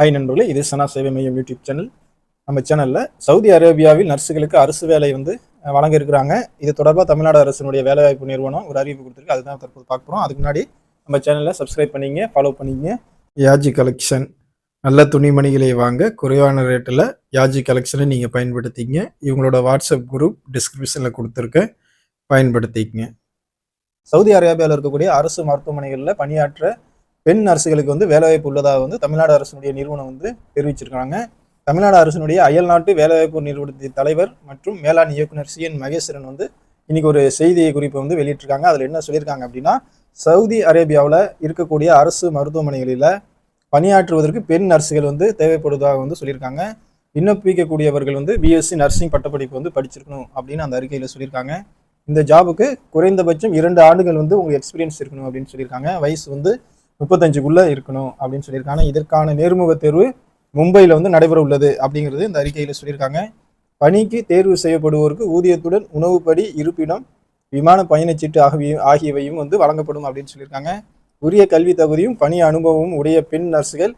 Hi நண்பர்களே, இது சனா சேவை மையம் யூடியூப் சேனல். நம்ம சேனலில் சவுதி அரேபியாவில் நர்ஸுகளுக்கு அரசு வேலை வழங்க இருக்கிறாங்க. இது தொடர்பாக தமிழ்நாடு அரசினுடைய வேலைவாய்ப்பு நிறுவனம் ஒரு அறிவிப்பு கொடுத்துருக்கு. அதுதான் தற்போது பார்க்க போகிறோம். அதுக்கு முன்னாடி நம்ம சேனலில் சப்ஸ்கிரைப் பண்ணிங்க, ஃபாலோ பண்ணிங்க. யாஜி கலெக்ஷன் நல்ல துணிமணிகளை வாங்க குறைவான ரேட்டில் யாஜி கலெக்ஷனை நீங்கள் பயன்படுத்திங்க. இவங்களோட வாட்ஸ்அப் குரூப் டிஸ்கிரிப்ஷனில் கொடுத்துருக்கேன், பயன்படுத்திக்கங்க. சவுதி அரேபியாவில் இருக்கக்கூடிய அரசு மருத்துவமனைகளில் பணியாற்ற பெண் நர்ஸுகளுக்கு வேலைவாய்ப்பு உள்ளதாக தமிழ்நாடு அரசினுடைய நிறுவனம் தெரிவிச்சிருக்காங்க. தமிழ்நாடு அரசினுடைய அயல்நாட்டு வேலைவாய்ப்பு நிறுவனத்தின் தலைவர் மற்றும் மேலாண் இயக்குனர் CN மகேஸ்வரன் இன்னைக்கு ஒரு செய்தி குறிப்பை வெளியிட்டிருக்காங்க. அதில் என்ன சொல்லியிருக்காங்க அப்படின்னா, சவுதி அரேபியாவில் இருக்கக்கூடிய அரசு மருத்துவமனைகளில் பணியாற்றுவதற்கு பெண் நர்ஸுகள் தேவைப்படுவதாக சொல்லியிருக்காங்க. விண்ணப்பிக்கக்கூடியவர்கள் BSc நர்சிங் பட்டப்படிப்பு படிச்சிருக்கணும் அப்படின்னு அந்த அறிக்கையில் சொல்லியிருக்காங்க. இந்த ஜாபுக்கு குறைந்தபட்சம் 2 ஆண்டுகள் உங்களுக்கு எக்ஸ்பீரியன்ஸ் இருக்கணும் அப்படின்னு சொல்லியிருக்காங்க. வயசு 35க்குள்ள இருக்கணும் அப்படின்னு சொல்லியிருக்காங்க. இதற்கான நேர்முக தேர்வு மும்பையில் நடைபெற உள்ளது அப்படிங்கிறது இந்த அறிக்கையில் சொல்லியிருக்காங்க. பணிக்கு தேர்வு செய்யப்படுவோருக்கு ஊதியத்துடன் உணவுப்படி, இருப்பிடம், விமான பயணச்சீட்டு ஆகியவையும் வழங்கப்படும் அப்படின்னு சொல்லியிருக்காங்க. உரிய கல்வி தகுதியும் பணி அனுபவமும் உடைய பெண் நர்ஸுகள்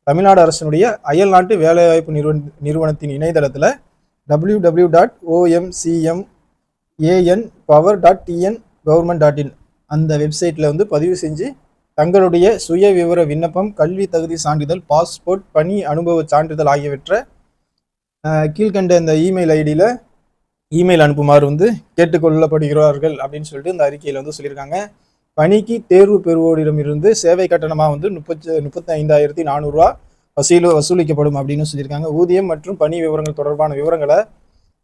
தமிழ்நாடு அரசினுடைய அயல்நாட்டு வேலைவாய்ப்பு நிறுவனத்தின் இணையதளத்தில் www.omcmanpower.tn.government.in அந்த வெப்சைட்டில் பதிவு செஞ்சு தங்களுடைய சுய விவர விண்ணப்பம், கல்வி தகுதி சான்றிதழ், பாஸ்போர்ட், பணி அனுபவ சான்றிதழ் ஆகியவற்றை கீழ்கண்ட இந்த இமெயில் ஐடியில் இமெயில் அனுப்புமாறு கேட்டுக்கொள்ளப்படுகிறார்கள் அப்படின்னு சொல்லிட்டு இந்த அறிக்கையில் சொல்லியிருக்காங்க. பணிக்கு தேர்வு பெறுவோரிடமிருந்து சேவை கட்டணமாக 35,400 ரூபா வசூலிக்கப்படும் அப்படின்னு சொல்லியிருக்காங்க. ஊதியம் மற்றும் பணி விவரங்கள் தொடர்பான விவரங்களை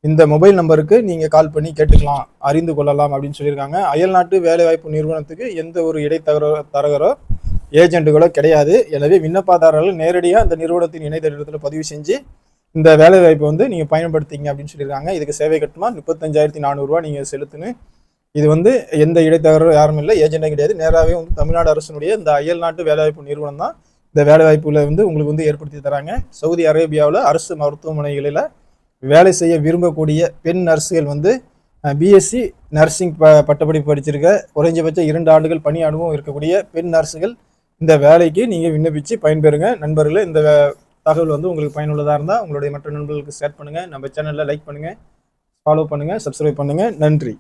இந்த மொபைல் நம்பருக்கு நீங்கள் கால் பண்ணி கேட்டுக்கலாம், அறிந்து கொள்ளலாம் அப்படின்னு சொல்லியிருக்காங்க. அயல்நாட்டு வேலைவாய்ப்பு நிறுவனத்துக்கு எந்த ஒரு இடைத்தரகரோ ஏஜென்ட்டுகளோ கிடையாது. எனவே விண்ணப்பதாரர்கள் நேரடியாக அந்த நிறுவனத்தின் இணையதளத்தில் பதிவு செஞ்சு இந்த வேலைவாய்ப்பை நீங்கள் பயன்படுத்திங்க அப்படின்னு சொல்லியிருக்காங்க. இதுக்கு சேவை கட்டணமாக 35,400 ரூபா நீங்கள் செலுத்தணும். இது எந்த இடைத்தரகரும் யாரும் இல்லை, ஏஜென்ட்டும் கிடையாது. நேராகவே தமிழ்நாடு அரசினுடைய இந்த அயல்நாட்டு வேலைவாய்ப்பு நிறுவனம் தான் இந்த வேலைவாய்ப்புல உங்களுக்கு ஏற்படுத்தி தராங்க. சவுதி அரேபியாவில் அரசு மருத்துவமனைகளில் வேலை செய்ய விரும்பக்கூடிய பெண் நர்ஸுகள் BSc நர்சிங் பட்டப்படிப்பு படிச்சிருக்க, குறைஞ்சபட்சம் 2 ஆண்டுகள் பணி அனுபவம் இருக்கக்கூடிய பெண் நர்ஸுகள் இந்த வேலைக்கு நீங்கள் விண்ணப்பித்து பயன்பெறுங்க. நண்பர்களே, இந்த தகவல் உங்களுக்கு பயனுள்ளதாக இருந்தால் உங்களுடைய மற்ற நண்பர்களுக்கு ஷேர் பண்ணுங்கள். நம்ம சேனலில் லைக் பண்ணுங்கள், ஃபாலோ பண்ணுங்கள், சப்ஸ்கிரைப் பண்ணுங்கள். நன்றி.